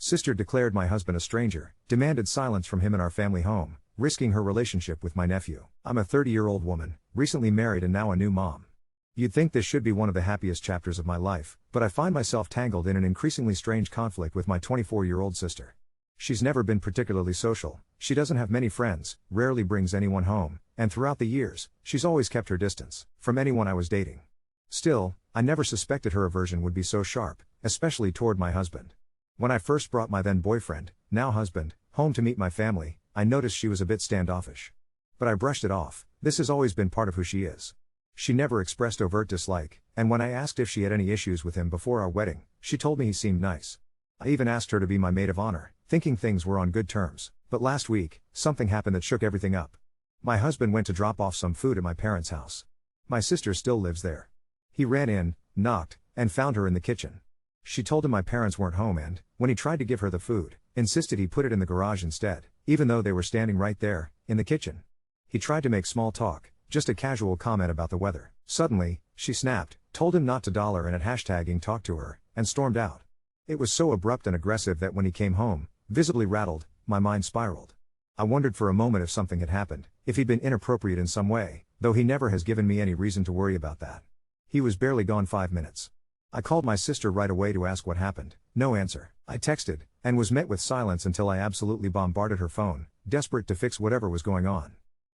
Sister declared my husband a stranger, demanded silence from him in our family home, risking her relationship with my nephew. I'm a 30-year-old woman, recently married and now a new mom. You'd think this should be one of the happiest chapters of my life, but I find myself tangled in an increasingly strange conflict with my 24-year-old sister. She's never been particularly social, she doesn't have many friends, rarely brings anyone home, and throughout the years, she's always kept her distance from anyone I was dating. Still, I never suspected her aversion would be so sharp, especially toward my husband. When I first brought my then boyfriend, now husband, home to meet my family, I noticed she was a bit standoffish. But I brushed it off. This has always been part of who she is. She never expressed overt dislike, and when I asked if she had any issues with him before our wedding, she told me he seemed nice. I even asked her to be my maid of honor, thinking things were on good terms. But last week, something happened that shook everything up. My husband went to drop off some food at my parents' house. My sister still lives there. He ran in, knocked, and found her in the kitchen. She told him my parents weren't home and, when he tried to give her the food, insisted he put it in the garage instead, even though they were standing right there, in the kitchen. He tried to make small talk, just a casual comment about the weather. Suddenly, she snapped, told him not to dollar and at hashtagging talk to her, and stormed out. It was so abrupt and aggressive that when he came home, visibly rattled, my mind spiraled. I wondered for a moment if something had happened, if he'd been inappropriate in some way, though he never has given me any reason to worry about that. He was barely gone 5 minutes. I called my sister right away to ask what happened, no answer. I texted, and was met with silence until I absolutely bombarded her phone, desperate to fix whatever was going on.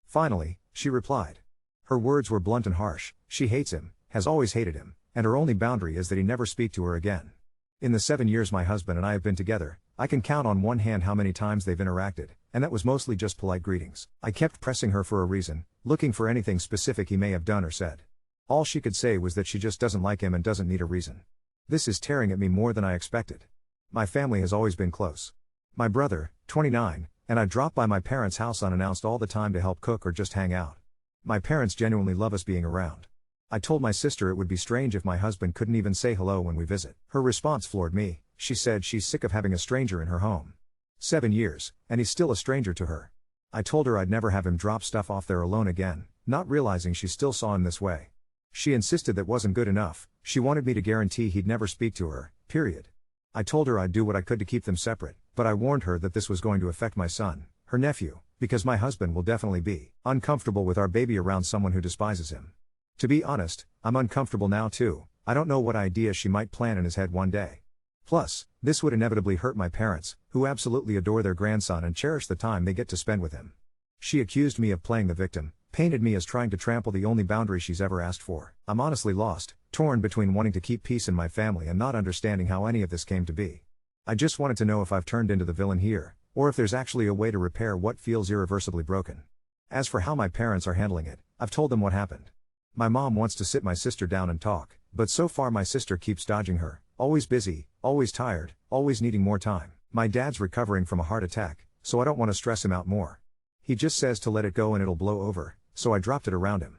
Finally, she replied. Her words were blunt and harsh. She hates him, has always hated him, and her only boundary is that he never speak to her again. In the 7 years my husband and I have been together, I can count on one hand how many times they've interacted, and that was mostly just polite greetings. I kept pressing her for a reason, looking for anything specific he may have done or said. All she could say was that she just doesn't like him and doesn't need a reason. This is tearing at me more than I expected. My family has always been close. My brother, 29, and I drop by my parents' house unannounced all the time to help cook or just hang out. My parents genuinely love us being around. I told my sister it would be strange if my husband couldn't even say hello when we visit. Her response floored me. She said she's sick of having a stranger in her home. 7 years, and he's still a stranger to her. I told her I'd never have him drop stuff off there alone again, not realizing she still saw him this way. She insisted that wasn't good enough. She wanted me to guarantee he'd never speak to her, period. I told her I'd do what I could to keep them separate, but I warned her that this was going to affect my son, her nephew, because my husband will definitely be uncomfortable with our baby around someone who despises him. To be honest, I'm uncomfortable now too. I don't know what ideas she might plant in his head one day. Plus, this would inevitably hurt my parents, who absolutely adore their grandson and cherish the time they get to spend with him. She accused me of playing the victim, painted me as trying to trample the only boundary she's ever asked for. I'm honestly lost, torn between wanting to keep peace in my family and not understanding how any of this came to be. I just wanted to know if I've turned into the villain here, or if there's actually a way to repair what feels irreversibly broken. As for how my parents are handling it, I've told them what happened. My mom wants to sit my sister down and talk, but so far my sister keeps dodging her, always busy, always tired, always needing more time. My dad's recovering from a heart attack, so I don't want to stress him out more. He just says to let it go and it'll blow over, so I dropped it around him.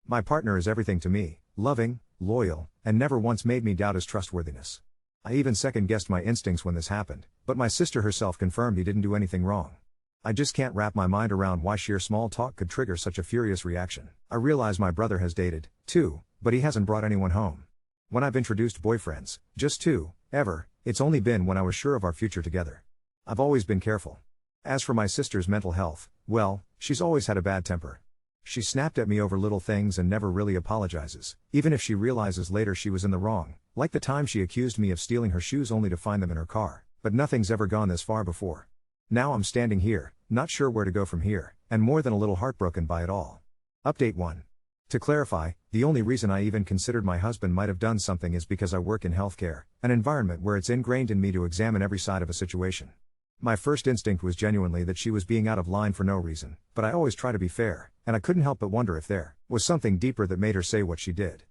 My partner is everything to me, loving, loyal, and never once made me doubt his trustworthiness. I even second-guessed my instincts when this happened, but my sister herself confirmed he didn't do anything wrong. I just can't wrap my mind around why sheer small talk could trigger such a furious reaction. I realize my brother has dated, too, but he hasn't brought anyone home. When I've introduced boyfriends, just two, ever, it's only been when I was sure of our future together. I've always been careful. As for my sister's mental health, well, she's always had a bad temper. She snapped at me over little things and never really apologizes, even if she realizes later she was in the wrong, like the time she accused me of stealing her shoes only to find them in her car. But nothing's ever gone this far before. Now I'm standing here, not sure where to go from here, and more than a little heartbroken by it all. Update 1. To clarify, the only reason I even considered my husband might have done something is because I work in healthcare, an environment where it's ingrained in me to examine every side of a situation. My first instinct was genuinely that she was being out of line for no reason, but I always try to be fair, and I couldn't help but wonder if there was something deeper that made her say what she did.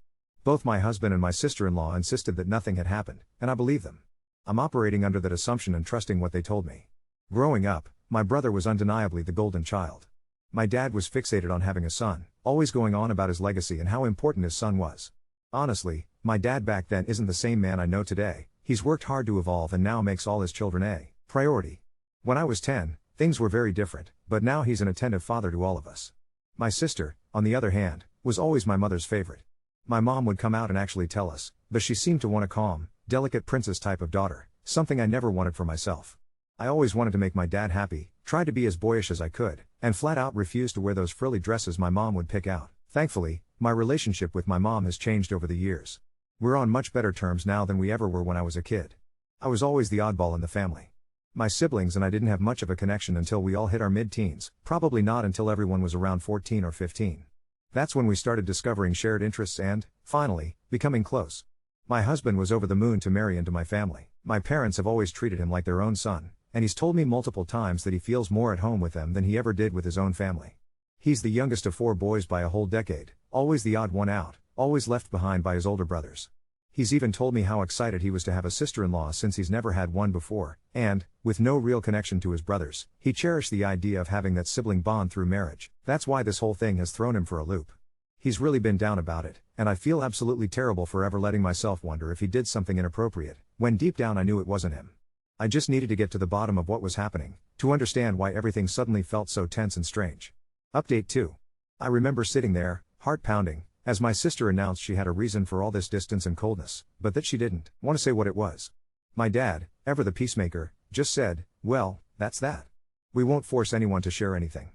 Both my husband and my sister-in-law insisted that nothing had happened, and I believe them. I'm operating under that assumption and trusting what they told me. Growing up, my brother was undeniably the golden child. My dad was fixated on having a son, always going on about his legacy and how important his son was. Honestly, my dad back then isn't the same man I know today. He's worked hard to evolve and now makes all his children a priority. When I was 10, things were very different, but now he's an attentive father to all of us. My sister, on the other hand, was always my mother's favorite. My mom would come out and actually tell us, but she seemed to want a calm, delicate princess type of daughter, something I never wanted for myself. I always wanted to make my dad happy, tried to be as boyish as I could, and flat out refused to wear those frilly dresses my mom would pick out. Thankfully, my relationship with my mom has changed over the years. We're on much better terms now than we ever were when I was a kid. I was always the oddball in the family. My siblings and I didn't have much of a connection until we all hit our mid-teens, probably not until everyone was around 14 or 15. That's when we started discovering shared interests and, finally, becoming close. My husband was over the moon to marry into my family. My parents have always treated him like their own son, and he's told me multiple times that he feels more at home with them than he ever did with his own family. He's the youngest of 4 boys by a whole decade, always the odd one out, always left behind by his older brothers. He's even told me how excited he was to have a sister-in-law since he's never had one before, and, with no real connection to his brothers, he cherished the idea of having that sibling bond through marriage. That's why this whole thing has thrown him for a loop. He's really been down about it, and I feel absolutely terrible for ever letting myself wonder if he did something inappropriate, when deep down I knew it wasn't him. I just needed to get to the bottom of what was happening, to understand why everything suddenly felt so tense and strange. Update 2. I remember sitting there, heart pounding, as my sister announced she had a reason for all this distance and coldness, but that she didn't want to say what it was. My dad, ever the peacemaker, just said, "Well, that's that. We won't force anyone to share anything."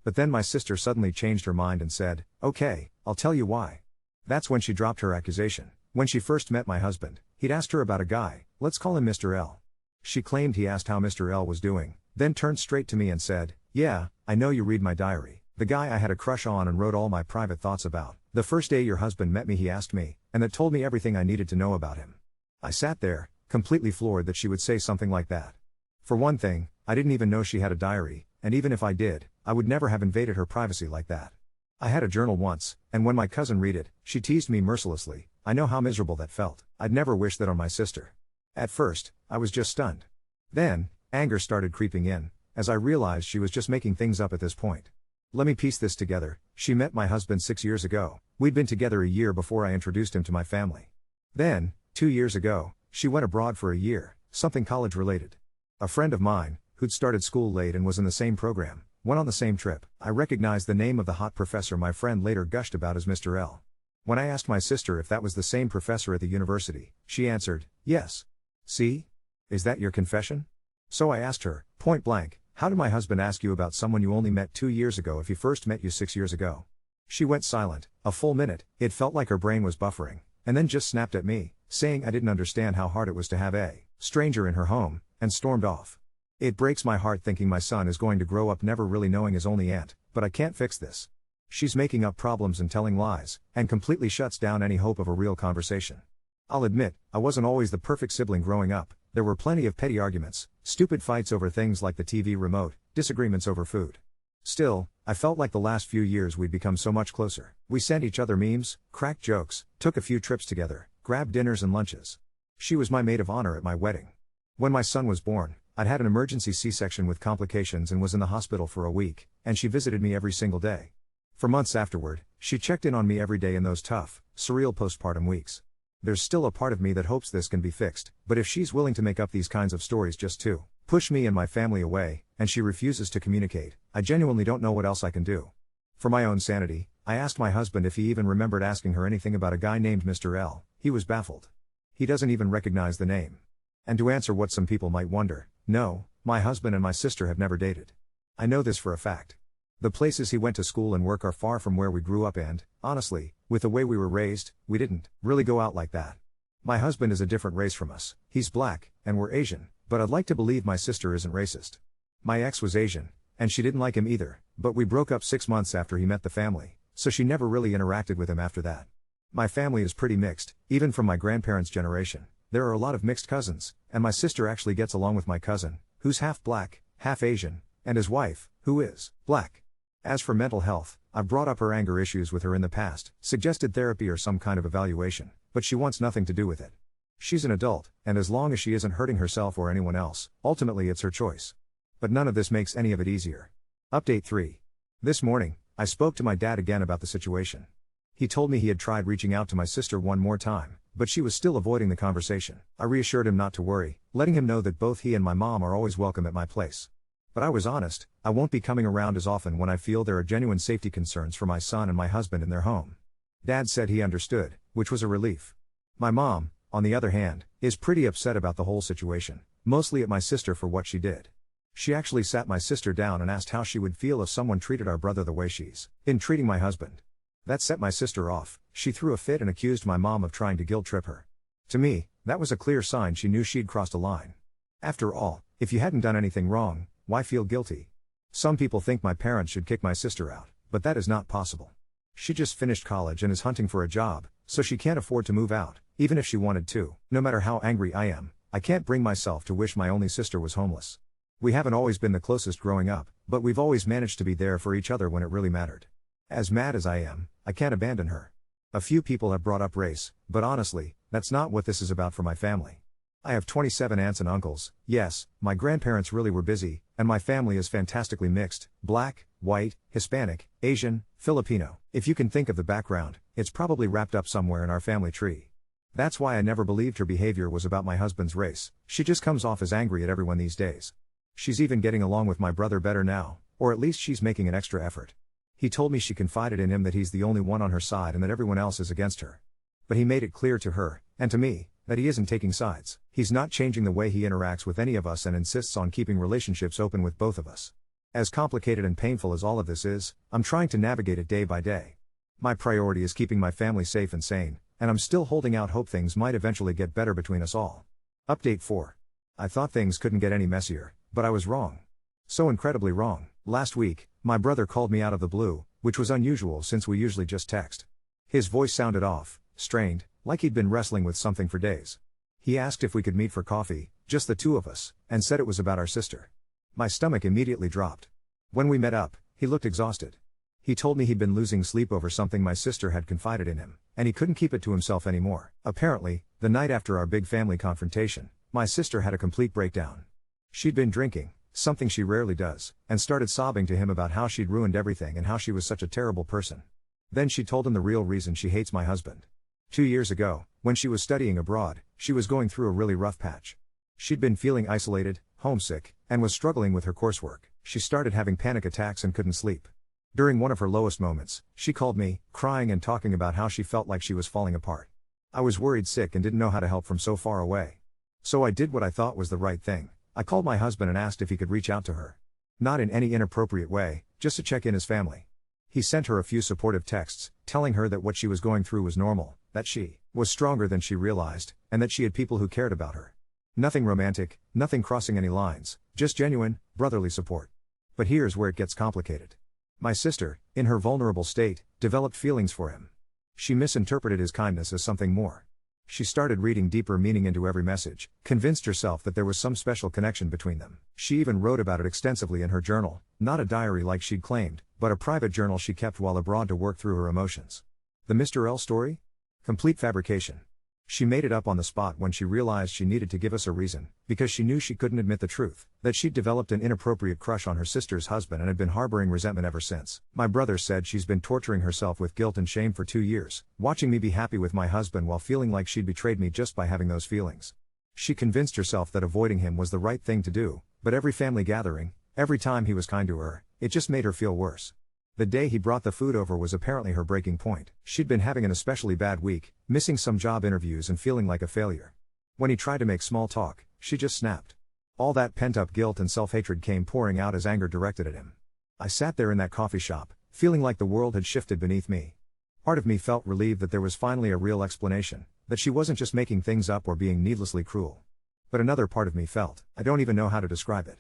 But then my sister suddenly changed her mind and said, "Okay, I'll tell you why." That's when she dropped her accusation. When she first met my husband, he'd asked her about a guy, let's call him Mr. L. She claimed he asked how Mr. L was doing, then turned straight to me and said, "Yeah, I know you read my diary. The guy I had a crush on and wrote all my private thoughts about. The first day your husband met me he asked me, and that told me everything I needed to know about him." I sat there, completely floored that she would say something like that. For one thing, I didn't even know she had a diary, and even if I did, I would never have invaded her privacy like that. I had a journal once, and when my cousin read it, she teased me mercilessly. I know how miserable that felt. I'd never wished that on my sister. At first, I was just stunned. Then, anger started creeping in, as I realized she was just making things up at this point. Let me piece this together. She met my husband 6 years ago. We'd been together a year before I introduced him to my family. Then, 2 years ago, she went abroad for a year, something college related. A friend of mine, who'd started school late and was in the same program, went on the same trip. I recognized the name of the hot professor my friend later gushed about as Mr. L. When I asked my sister if that was the same professor at the university, she answered, "Yes." "See? Is that your confession?" So I asked her, point blank, "How did my husband ask you about someone you only met 2 years ago if he first met you 6 years ago?" She went silent, a full minute. It felt like her brain was buffering, and then just snapped at me, saying I didn't understand how hard it was to have a stranger in her home, and stormed off. It breaks my heart thinking my son is going to grow up never really knowing his only aunt, but I can't fix this. She's making up problems and telling lies, and completely shuts down any hope of a real conversation. I'll admit, I wasn't always the perfect sibling growing up. There were plenty of petty arguments, stupid fights over things like the TV remote, disagreements over food. Still, I felt like the last few years we'd become so much closer. We sent each other memes, cracked jokes, took a few trips together, grabbed dinners and lunches. She was my maid of honor at my wedding. When my son was born, I'd had an emergency C-section with complications and was in the hospital for a week, and she visited me every single day. For months afterward, she checked in on me every day in those tough, surreal postpartum weeks. There's still a part of me that hopes this can be fixed, but if she's willing to make up these kinds of stories just to push me and my family away, and she refuses to communicate, I genuinely don't know what else I can do. For my own sanity, I asked my husband if he even remembered asking her anything about a guy named Mr. L. He was baffled. He doesn't even recognize the name. And to answer what some people might wonder, no, my husband and my sister have never dated. I know this for a fact. The places he went to school and work are far from where we grew up and, honestly, with the way we were raised, we didn't really go out like that. My husband is a different race from us. He's black, and we're Asian, but I'd like to believe my sister isn't racist. My ex was Asian, and she didn't like him either, but we broke up 6 months after he met the family, so she never really interacted with him after that. My family is pretty mixed, even from my grandparents' generation. There are a lot of mixed cousins, and my sister actually gets along with my cousin, who's half black, half Asian, and his wife, who is black. As for mental health, I've brought up her anger issues with her in the past, suggested therapy or some kind of evaluation, but she wants nothing to do with it. She's an adult, and as long as she isn't hurting herself or anyone else, ultimately it's her choice. But none of this makes any of it easier. Update 3. This morning, I spoke to my dad again about the situation. He told me he had tried reaching out to my sister one more time, but she was still avoiding the conversation. I reassured him not to worry, letting him know that both he and my mom are always welcome at my place. But I was honest, I won't be coming around as often when I feel there are genuine safety concerns for my son and my husband in their home. Dad said he understood, which was a relief. My mom, on the other hand, is pretty upset about the whole situation, mostly at my sister for what she did. She actually sat my sister down and asked how she would feel if someone treated our brother the way she's been treating my husband. That set my sister off. She threw a fit and accused my mom of trying to guilt trip her. To me, that was a clear sign she knew she'd crossed a line. After all, if you hadn't done anything wrong, why feel guilty? Some people think my parents should kick my sister out, but that is not possible. She just finished college and is hunting for a job, so she can't afford to move out, even if she wanted to. No matter how angry I am, I can't bring myself to wish my only sister was homeless. We haven't always been the closest growing up, but we've always managed to be there for each other when it really mattered. As mad as I am, I can't abandon her. A few people have brought up race, but honestly, that's not what this is about for my family. I have 27 aunts and uncles. Yes, my grandparents really were busy, and my family is fantastically mixed: black, white, Hispanic, Asian, Filipino. If you can think of the background, it's probably wrapped up somewhere in our family tree. That's why I never believed her behavior was about my husband's race. She just comes off as angry at everyone these days. She's even getting along with my brother better now, or at least she's making an extra effort. He told me she confided in him that he's the only one on her side and that everyone else is against her. But he made it clear to her, and to me, that he isn't taking sides. He's not changing the way he interacts with any of us and insists on keeping relationships open with both of us. As complicated and painful as all of this is, I'm trying to navigate it day by day. My priority is keeping my family safe and sane, and I'm still holding out hope things might eventually get better between us all. Update 4. I thought things couldn't get any messier, but I was wrong. So incredibly wrong. Last week, my brother called me out of the blue, which was unusual since we usually just text. His voice sounded off, strained, like he'd been wrestling with something for days. He asked if we could meet for coffee, just the two of us, and said it was about our sister. My stomach immediately dropped. When we met up, he looked exhausted. He told me he'd been losing sleep over something my sister had confided in him, and he couldn't keep it to himself anymore. Apparently, the night after our big family confrontation, my sister had a complete breakdown. She'd been drinking, something she rarely does, and started sobbing to him about how she'd ruined everything and how she was such a terrible person. Then she told him the real reason she hates my husband. 2 years ago, when she was studying abroad, she was going through a really rough patch. She'd been feeling isolated, homesick, and was struggling with her coursework. She started having panic attacks and couldn't sleep. During one of her lowest moments, she called me, crying and talking about how she felt like she was falling apart. I was worried sick and didn't know how to help from so far away. So I did what I thought was the right thing. I called my husband and asked if he could reach out to her. Not in any inappropriate way, just to check in his family. He sent her a few supportive texts, telling her that what she was going through was normal, that she was stronger than she realized, and that she had people who cared about her. Nothing romantic, nothing crossing any lines, just genuine, brotherly support. But here's where it gets complicated. My sister, in her vulnerable state, developed feelings for him. She misinterpreted his kindness as something more. She started reading deeper meaning into every message, convinced herself that there was some special connection between them. She even wrote about it extensively in her journal, not a diary like she'd claimed, but a private journal she kept while abroad to work through her emotions. The Mr. L story? Complete fabrication. She made it up on the spot when she realized she needed to give us a reason, because she knew she couldn't admit the truth, that she'd developed an inappropriate crush on her sister's husband and had been harboring resentment ever since. My brother said she's been torturing herself with guilt and shame for 2 years, watching me be happy with my husband while feeling like she'd betrayed me just by having those feelings. She convinced herself that avoiding him was the right thing to do, but every family gathering, every time he was kind to her, it just made her feel worse. The day he brought the food over was apparently her breaking point. She'd been having an especially bad week, missing some job interviews and feeling like a failure. When he tried to make small talk, she just snapped. All that pent-up guilt and self-hatred came pouring out as anger directed at him. I sat there in that coffee shop, feeling like the world had shifted beneath me. Part of me felt relieved that there was finally a real explanation, that she wasn't just making things up or being needlessly cruel. But another part of me felt, I don't even know how to describe it.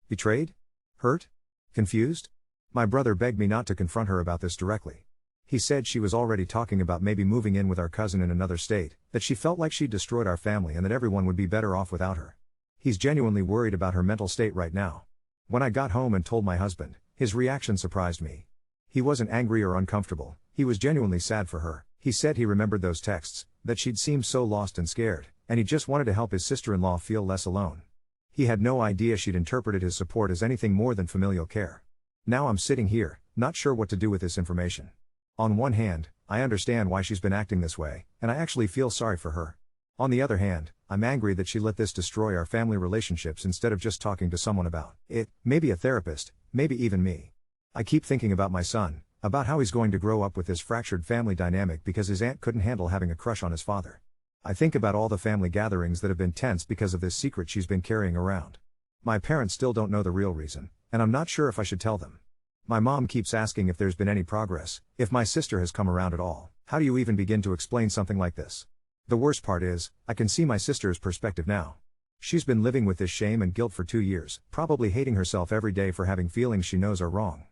Betrayed? Hurt? Confused? My brother begged me not to confront her about this directly. He said she was already talking about maybe moving in with our cousin in another state, that she felt like she'd destroyed our family and that everyone would be better off without her. He's genuinely worried about her mental state right now. When I got home and told my husband, his reaction surprised me. He wasn't angry or uncomfortable, he was genuinely sad for her. He said he remembered those texts, that she'd seemed so lost and scared, and he just wanted to help his sister-in-law feel less alone. He had no idea she'd interpreted his support as anything more than familial care. Now I'm sitting here, not sure what to do with this information. On one hand, I understand why she's been acting this way, and I actually feel sorry for her. On the other hand, I'm angry that she let this destroy our family relationships instead of just talking to someone about it, maybe a therapist, maybe even me. I keep thinking about my son, about how he's going to grow up with this fractured family dynamic because his aunt couldn't handle having a crush on his father. I think about all the family gatherings that have been tense because of this secret she's been carrying around. My parents still don't know the real reason, and I'm not sure if I should tell them. My mom keeps asking if there's been any progress, if my sister has come around at all. How do you even begin to explain something like this? The worst part is, I can see my sister's perspective now. She's been living with this shame and guilt for 2 years, probably hating herself every day for having feelings she knows are wrong.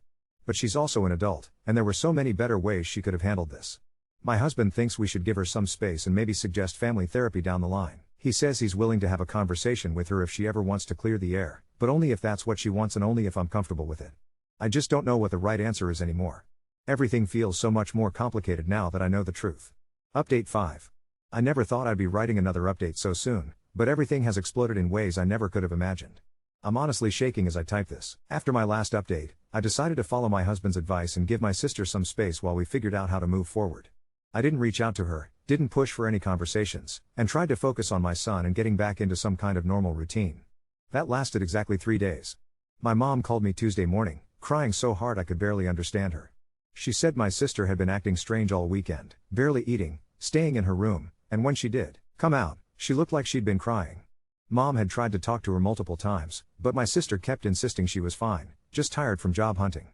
But she's also an adult, and there were so many better ways she could have handled this. My husband thinks we should give her some space and maybe suggest family therapy down the line. He says he's willing to have a conversation with her if she ever wants to clear the air, but only if that's what she wants and only if I'm comfortable with it. I just don't know what the right answer is anymore. Everything feels so much more complicated now that I know the truth. Update 5. I never thought I'd be writing another update so soon, but everything has exploded in ways I never could have imagined. I'm honestly shaking as I type this. After my last update, I decided to follow my husband's advice and give my sister some space while we figured out how to move forward. I didn't reach out to her, didn't push for any conversations, and tried to focus on my son and getting back into some kind of normal routine. That lasted exactly 3 days. My mom called me Tuesday morning, crying so hard I could barely understand her. She said my sister had been acting strange all weekend, barely eating, staying in her room, and when she did come out, she looked like she'd been crying. Mom had tried to talk to her multiple times, but my sister kept insisting she was fine, just tired from job hunting.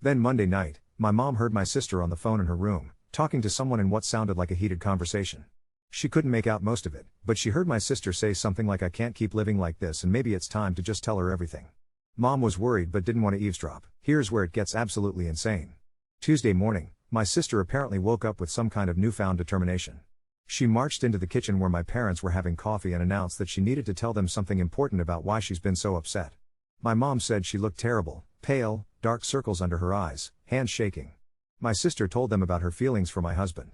Then Monday night, my mom heard my sister on the phone in her room, talking to someone in what sounded like a heated conversation. She couldn't make out most of it, but she heard my sister say something like I can't keep living like this and maybe it's time to just tell her everything. Mom was worried but didn't want to eavesdrop. Here's where it gets absolutely insane. Tuesday morning, my sister apparently woke up with some kind of newfound determination. She marched into the kitchen where my parents were having coffee and announced that she needed to tell them something important about why she's been so upset. My mom said she looked terrible, pale, dark circles under her eyes, hands shaking. My sister told them about her feelings for my husband.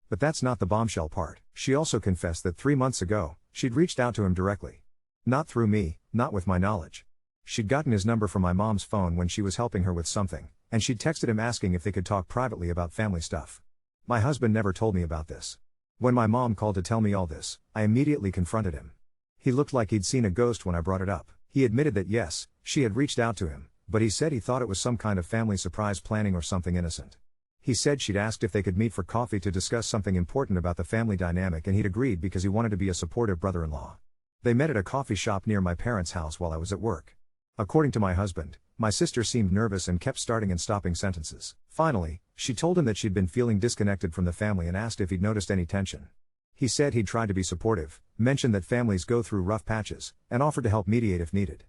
But that's not the bombshell part. She also confessed that 3 months ago, she'd reached out to him directly. Not through me, not with my knowledge. She'd gotten his number from my mom's phone when she was helping her with something, and she'd texted him asking if they could talk privately about family stuff. My husband never told me about this. When my mom called to tell me all this, I immediately confronted him. He looked like he'd seen a ghost when I brought it up. He admitted that yes, she had reached out to him, but he said he thought it was some kind of family surprise planning or something innocent. He said she'd asked if they could meet for coffee to discuss something important about the family dynamic and he'd agreed because he wanted to be a supportive brother-in-law. They met at a coffee shop near my parents' house while I was at work. According to my husband, my sister seemed nervous and kept starting and stopping sentences. Finally, she told him that she'd been feeling disconnected from the family and asked if he'd noticed any tension. He said he'd tried to be supportive, mentioned that families go through rough patches, and offered to help mediate if needed.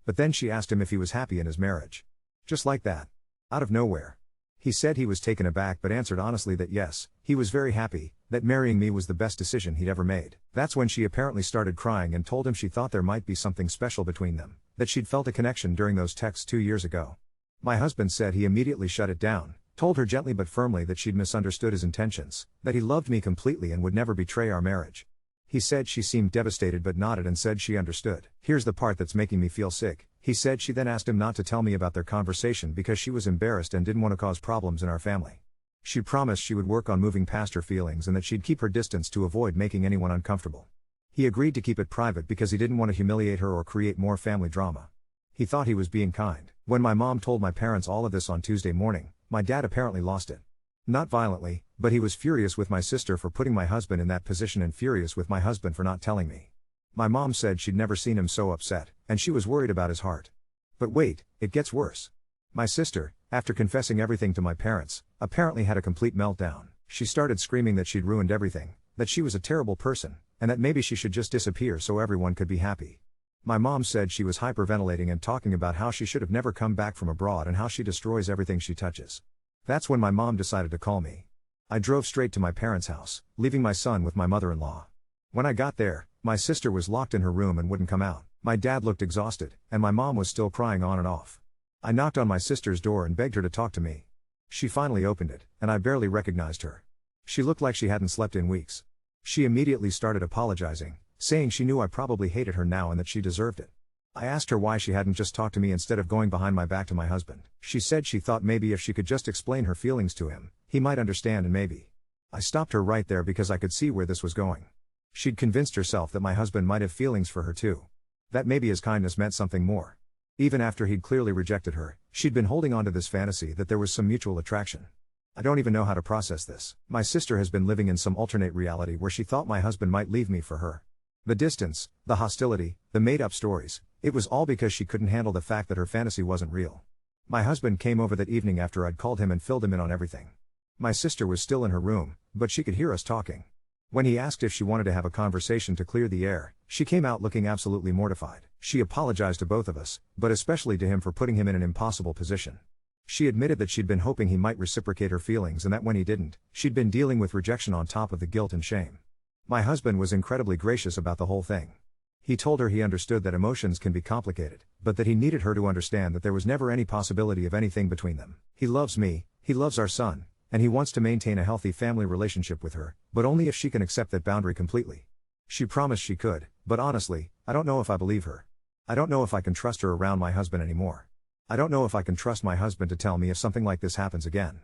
But then she asked him if he was happy in his marriage. Just like that. Out of nowhere. He said he was taken aback but answered honestly that yes, he was very happy, that marrying me was the best decision he'd ever made. That's when she apparently started crying and told him she thought there might be something special between them, that she'd felt a connection during those texts 2 years ago. My husband said he immediately shut it down, told her gently but firmly that she'd misunderstood his intentions, that he loved me completely and would never betray our marriage. He said she seemed devastated but nodded and said she understood. Here's the part that's making me feel sick. He said she then asked him not to tell me about their conversation because she was embarrassed and didn't want to cause problems in our family. She promised she would work on moving past her feelings and that she'd keep her distance to avoid making anyone uncomfortable. He agreed to keep it private because he didn't want to humiliate her or create more family drama. He thought he was being kind. When my mom told my parents all of this on Tuesday morning, my dad apparently lost it. Not violently, but he was furious with my sister for putting my husband in that position and furious with my husband for not telling me. My mom said she'd never seen him so upset, and she was worried about his heart. But wait, it gets worse. My sister, after confessing everything to my parents, apparently had a complete meltdown. She started screaming that she'd ruined everything, that she was a terrible person, and that maybe she should just disappear so everyone could be happy. My mom said she was hyperventilating and talking about how she should have never come back from abroad and how she destroys everything she touches. That's when my mom decided to call me. I drove straight to my parents' house, leaving my son with my mother-in-law. When I got there, my sister was locked in her room and wouldn't come out. My dad looked exhausted, and my mom was still crying on and off. I knocked on my sister's door and begged her to talk to me. She finally opened it, and I barely recognized her. She looked like she hadn't slept in weeks. She immediately started apologizing, saying she knew I probably hated her now and that she deserved it. I asked her why she hadn't just talked to me instead of going behind my back to my husband. She said she thought maybe if she could just explain her feelings to him, he might understand and maybe. I stopped her right there because I could see where this was going. She'd convinced herself that my husband might have feelings for her too. That maybe his kindness meant something more. Even after he'd clearly rejected her, she'd been holding on to this fantasy that there was some mutual attraction. I don't even know how to process this. My sister has been living in some alternate reality where she thought my husband might leave me for her. The distance, the hostility, the made-up stories, it was all because she couldn't handle the fact that her fantasy wasn't real. My husband came over that evening after I'd called him and filled him in on everything. My sister was still in her room, but she could hear us talking. When he asked if she wanted to have a conversation to clear the air, she came out looking absolutely mortified. She apologized to both of us, but especially to him for putting him in an impossible position. She admitted that she'd been hoping he might reciprocate her feelings and that when he didn't, she'd been dealing with rejection on top of the guilt and shame. My husband was incredibly gracious about the whole thing. He told her he understood that emotions can be complicated, but that he needed her to understand that there was never any possibility of anything between them. He loves me, he loves our son, and he wants to maintain a healthy family relationship with her, but only if she can accept that boundary completely. She promised she could, but honestly, I don't know if I believe her. I don't know if I can trust her around my husband anymore. I don't know if I can trust my husband to tell me if something like this happens again.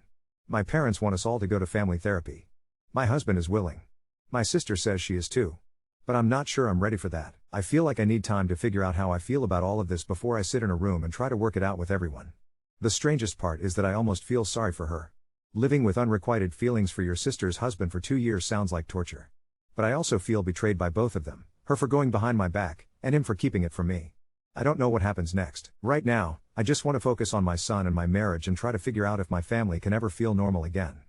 My parents want us all to go to family therapy. My husband is willing. My sister says she is too. But I'm not sure I'm ready for that. I feel like I need time to figure out how I feel about all of this before I sit in a room and try to work it out with everyone. The strangest part is that I almost feel sorry for her. Living with unrequited feelings for your sister's husband for 2 years sounds like torture. But I also feel betrayed by both of them, her for going behind my back, and him for keeping it from me. I don't know what happens next. Right now, I just want to focus on my son and my marriage and try to figure out if my family can ever feel normal again.